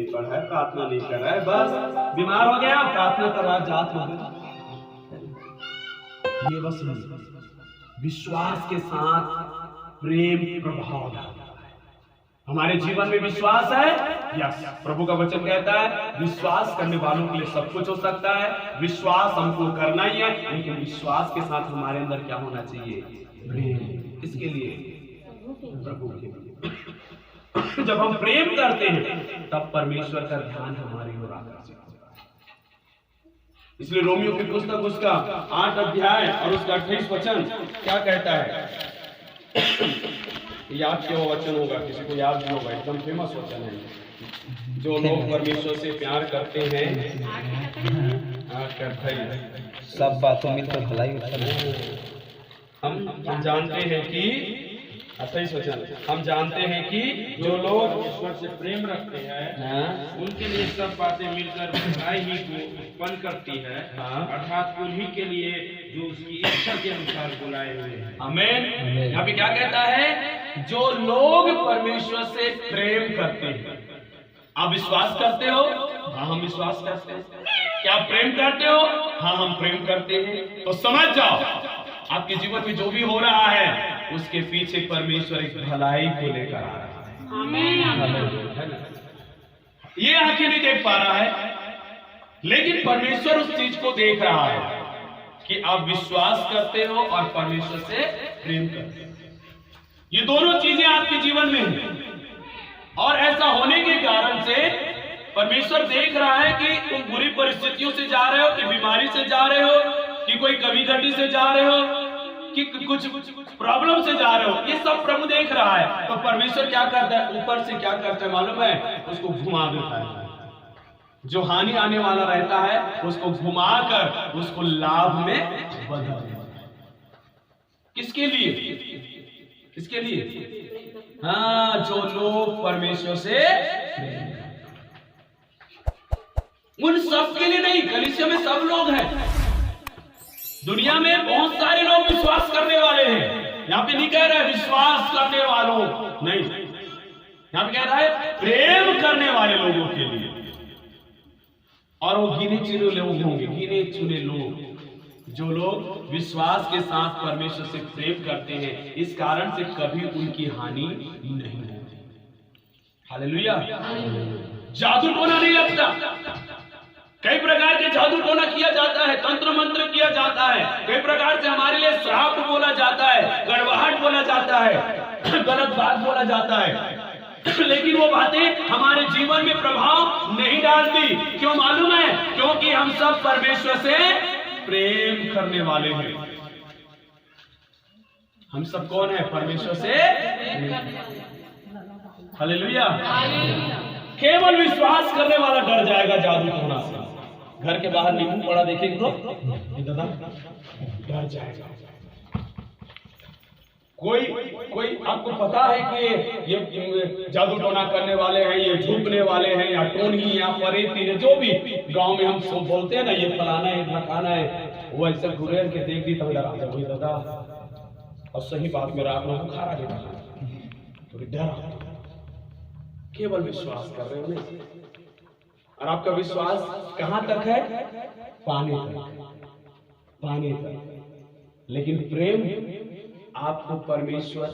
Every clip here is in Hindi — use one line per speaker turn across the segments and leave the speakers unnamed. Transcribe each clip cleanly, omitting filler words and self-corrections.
नहीं पढ़ा है, प्रार्थना नहीं कर रहा है, बस बीमार हो गया, प्रार्थना कर रहा, जात हो गया। ये बस विश्वास के साथ प्रेम प्रभाव डालता है। हमारे जीवन में विश्वास है, यस, प्रभु का वचन कहता है विश्वास करने वालों के लिए सब कुछ हो सकता है। विश्वास हमको करना ही है, लेकिन विश्वास के साथ हमारे अंदर क्या होना चाहिए? प्रेम। इसके लिए प्रभु के लिए जब हम प्रेम करते हैं तब परमेश्वर का ध्यान हमारी ओर आकर्षित होता है। इसलिए रोमियो की पुस्तक उसका 8 अध्याय और उसका 28 वचन क्या कहता है? याद क्यों वचन होगा, किसी को याद नहीं होगा, एकदम फेमस वचन है। जो लोग परमेश्वर से प्यार करते हैं
सब बातों में तो भलाई
हम जानते हैं कि 28 वचन, हम जानते हैं कि जो लोग ईश्वर से प्रेम रखते हैं उनके लिए सब बातें मिलकर भलाई ही को उत्पन्न करती है, अर्थात उन्हीं के लिए जो उसकी इच्छा के अनुसार बुलाए हुए हैं। आमीन। यहाँ पे क्या कहता है? जो लोग परमेश्वर से प्रेम करते हैं। आप विश्वास करते हो? हाँ, हम विश्वास करते हैं। क्या आप प्रेम करते हो? हाँ, हम प्रेम करते हैं। तो समझ जाओ, आपके जीवन में जो भी हो रहा है उसके पीछे परमेश्वर एक भलाई को लेकर आ रहा है। आमीन। ये आंखें नहीं देख पा रहा है, लेकिन परमेश्वर उस चीज को देख रहा है कि आप विश्वास करते हो और परमेश्वर से प्रेम करते हो। ये दोनों चीजें आपके जीवन में हैं, और ऐसा होने के कारण से परमेश्वर देख रहा है कि तुम बुरी परिस्थितियों से जा रहे हो, कि बीमारी से जा रहे हो, कि कोई कमी घटी से जा रहे हो, कि कुछ प्रॉब्लम से जा रहे हो। ये सब प्रभु देख रहा है। तो परमेश्वर क्या करता है? ऊपर से क्या करता है मालूम है? उसको घुमा देता है। जो हानि आने वाला रहता है उसको घुमाकर उसको लाभ में बदल देता है। किसके लिए? किसके लिए? हाँ, जो लोग परमेश्वर से, उन सब के लिए नहीं। कलीसिया में सब लोग हैं। दुनिया में बहुत सारे लोग विश्वास करने वाले हैं। यहाँ पे नहीं कह रहा है विश्वास करने वालों, नहीं, यहाँ पे कह रहा है प्रेम करने वाले लोगों के लिए। और वो गिने चुने लोग होंगे, गिने चुने लोग, जो लोग विश्वास के साथ परमेश्वर से प्रेम करते हैं। इस कारण से कभी उनकी हानि नहीं होती। हालेलुया। जादू टोना नहीं लगता। कई प्रकार के जादू टोना किया जाता है, तंत्र मंत्र किया जाता है, कई प्रकार से हमारे लिए श्राप बोला जाता है, गड़बड़ाहट बोला जाता है, गलत बात बोला जाता है, लेकिन वो बातें हमारे जीवन में प्रभाव नहीं डालती। क्यों मालूम है? क्योंकि हम सब परमेश्वर से प्रेम करने वाले हैं। हम सब कौन है? परमेश्वर से। हालेलुया। केवल विश्वास करने वाला डर जाएगा जादू टोना से। घर के बाहर नींबू पड़ा देखेंगे तो दादा डर जाएगा। कोई आपको पता है कि ये जादू टोना करने वाले हैं, ये झूठने वाले हैं, या टोनी या परेती है, जो भी गांव में हम सब बोलते हैं ना, ये फलाना है, ढकाना है, वो ऐसे घुरेर के देख दी तो डरा जाओ दादा। और सही बात में आप लोगों को खारा देना तो डर। केवल विश्वास कर रहे हो, और आपका विश्वास कहां तक है? पाने तक, पाने तक। लेकिन प्रेम आपको परमेश्वर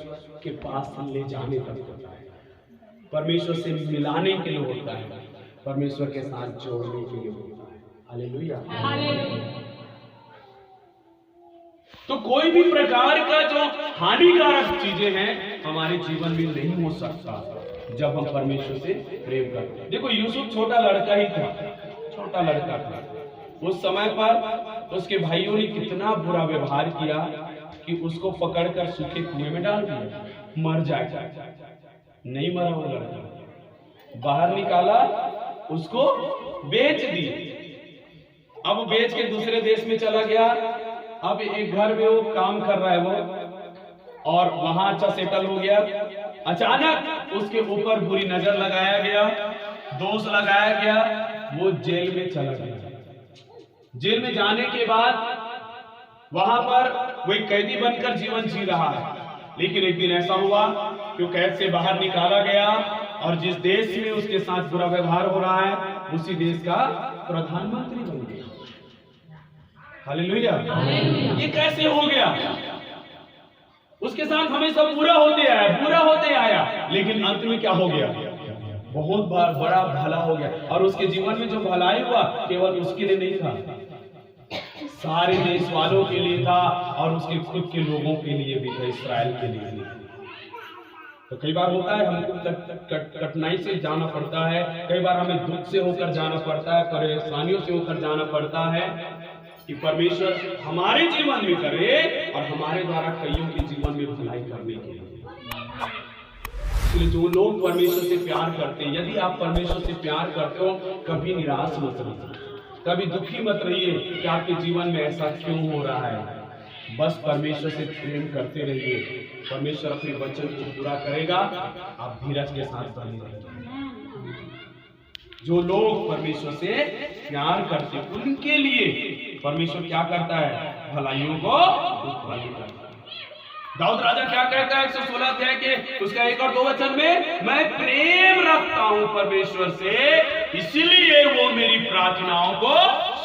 के पास ले जाने तक होता है, परमेश्वर से मिलाने के लिए होता है, परमेश्वर के साथ जोड़ने के लिए होता है। हालेलुया। तो कोई भी प्रकार का जो हानिकारक चीजें हैं हमारे जीवन में नहीं हो सकता जब हम परमेश्वर से प्रेम करते हैं। देखो, यूसुफ छोटा लड़का ही था, छोटा लड़का था। उस समय पर उसके भाइयों ने कितना बुरा व्यवहार किया कि उसको पकड़कर सूखे कुएं में डाल दिया, मर जाए। नहीं मरा वो लड़का, बाहर निकाला, उसको बेच दिए। अब बेच के दूसरे देश में चला गया। अब एक घर में वो काम कर रहा है वो, और वहां अच्छा सेटल हो गया। अचानक उसके ऊपर बुरी नजर लगाया गया, दोष लगाया गया, वो जेल में चला गया। जेल में जाने के बाद वहां पर वही कैदी बनकर जीवन जी रहा है। लेकिन एक दिन ऐसा हुआ कि कैद से बाहर निकाला गया और जिस देश में उसके साथ बुरा व्यवहार हो रहा है उसी देश का प्रधानमंत्री बन गया। हालेलुया। ये कैसे हो गया? उसके साथ हमेशा बुरा होते आया, लेकिन अंत में क्या हो गया? बहुत बार बड़ा भला हो गया। और उसके जीवन में जो भलाई हुआ केवल उसके लिए नहीं था, सारे देश वालों के लिए था और उसके खुद के लोगों के लिए भी था, इस्राएल के लिए भी। तो कई बार होता है हमको कठिनाई से जाना पड़ता है, कई बार हमें दुख से होकर जाना पड़ता है, परेशानियों से होकर जाना पड़ता है कि परमेश्वर हमारे जीवन में करे और हमारे द्वारा कईयों के जीवन में भलाई करने के लिए। इसलिए जो लोग परमेश्वर से प्यार करते हैं, यदि आप परमेश्वर से प्यार करते हो, कभी निराश मत रहिए, कभी दुखी मत रहिए कि आपके जीवन में ऐसा क्यों हो रहा है। बस परमेश्वर से प्रेम करते रहिए, परमेश्वर अपने वचन को पूरा करेगा। आप धीरज के साथ बने रहिए। जो लोग परमेश्वर से प्यार करते हैं उनके लिए परमेश्वर क्या करता है? भलाइयों को उत्पन्न करता है। दाऊद राजा क्या कहता है 116 अध्याय के उसका 1 और 2 वचन में, मैं प्रेम रखता हूं परमेश्वर से, इसलिए वो मेरी प्रार्थनाओं को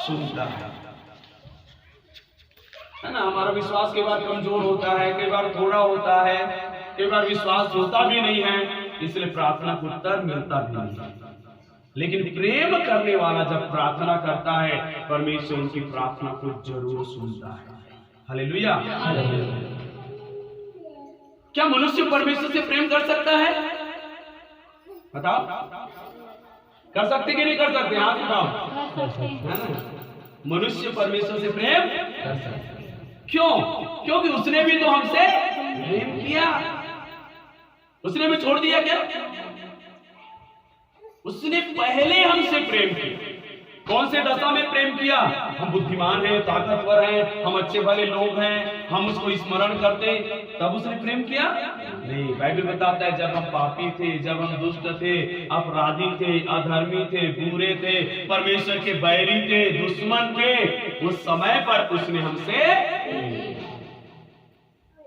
सुनता है ना। हमारा विश्वास कई बार कमजोर होता है, कई बार थोड़ा होता है, कई बार विश्वास होता भी नहीं है, इसलिए प्रार्थना को उत्तर मिलता भी नहीं है। लेकिन प्रेम करने वाला जब प्रार्थना करता है, परमेश्वर उनकी प्रार्थना को जरूर सुनता है। हालेलुया। क्या मनुष्य परमेश्वर से प्रेम कर सकता है? बताओ, कर सकते कि नहीं कर सकते? हाथ उठाओ। मनुष्य परमेश्वर से प्रेम कर सकता है। क्यों? क्योंकि उसने भी तो हमसे प्रेम किया। उसने भी छोड़ दिया क्या? उसने पहले हमसे प्रेम किया। कौन से दशा में प्रेम किया? हम बुद्धिमान हैं, ताकतवर हैं, हम अच्छे भले लोग हैं, हम उसको स्मरण करते, तब उसने प्रेम किया? नहीं। बाइबल बताता है जब हम पापी थे, जब हम दुष्ट थे, अपराधी थे, अधर्मी थे, बुरे थे, परमेश्वर के बैरी थे, दुश्मन थे, उस समय पर उसने हमसे।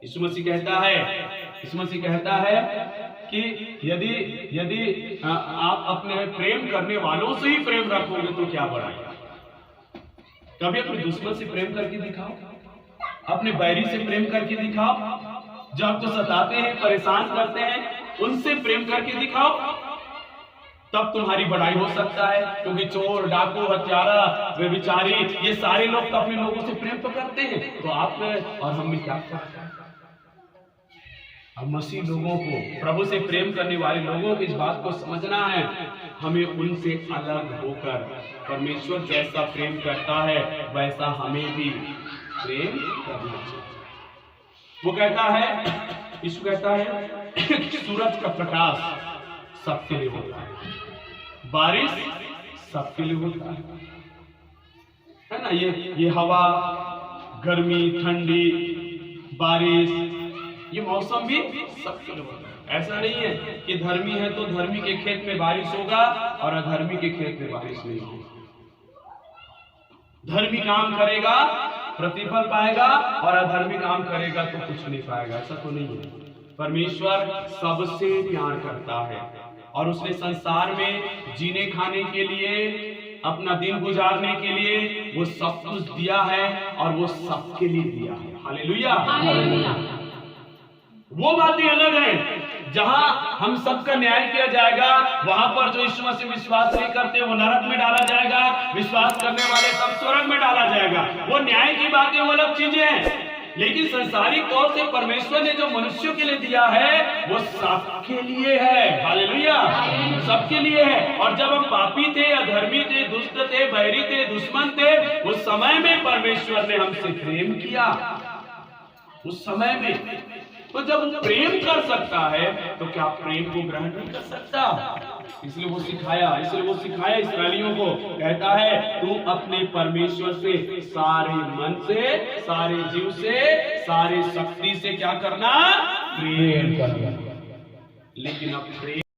यीशु मसीह कहता है कि यदि आप अपने प्रेम करने वालों से ही प्रेम रखोगे तो क्या बढ़ाएगा? कभी अपने दुश्मन से प्रेम करके दिखाओ, अपने बैरी से प्रेम करके दिखाओ, जो आपको सताते हैं, परेशान करते हैं, उनसे प्रेम करके दिखाओ, तब तुम्हारी बढ़ाई हो सकता है। क्योंकि चोर, डाकू, हत्यारा, व्यभिचारी, ये सारे लोग तो अपने लोगों से प्रेम तो करते हैं, तो आप और हम भी क्या करते हैं? अब मसीह लोगों को, प्रभु से प्रेम करने वाले लोगों को इस बात को समझना है, हमें उनसे अलग होकर परमेश्वर जैसा प्रेम करता है वैसा हमें भी प्रेम करना चाहिए। वो कहता है, यीशु कहता है सूरज का प्रकाश सबके लिए होता है, बारिश सबके लिए होता है ना। ये हवा, गर्मी, ठंडी, बारिश, ये मौसम भी सबके लिए होता है। ऐसा नहीं है कि धर्मी है तो धर्मी के खेत में बारिश होगा और अधर्मी के खेत में बारिश नहीं होगी। धर्मी काम करेगा प्रतिफल पाएगा और अधर्मी काम करेगा तो कुछ नहीं पाएगा, ऐसा तो नहीं है। परमेश्वर सबसे प्यार करता है और उसने संसार में जीने खाने के लिए, अपना दिन गुजारने के लिए वो सब कुछ दिया है और वो सबके लिए दिया है। हालेलुया। वो बातें अलग है जहां हम सबका न्याय किया जाएगा, वहां पर जो यीशु मसीह विश्वास नहीं करते वो नरक में डाला जाएगा, विश्वास करने वाले सब स्वर्ग में डाला जाएगा। वो न्याय की बातें वो अलग चीजें हैं। लेकिन संसारिक तौर से परमेश्वर ने जो मनुष्यों के लिए दिया है वो सबके लिए है। हालेलुया, सबके लिए है। और जब हम पापी थे, अधर्मी थे, दुष्ट थे, बैरी थे, दुश्मन थे, उस समय में परमेश्वर ने हमसे प्रेम किया। उस समय में तो जब वो प्रेम कर सकता है तो क्या प्रेम को ग्रहण नहीं कर सकता? इसलिए वो सिखाया इस्राएलियों को, कहता है तुम अपने परमेश्वर से सारे मन से, सारे जीव से, सारे शक्ति से क्या करना? प्रेम करना। लेकिन अब प्रेम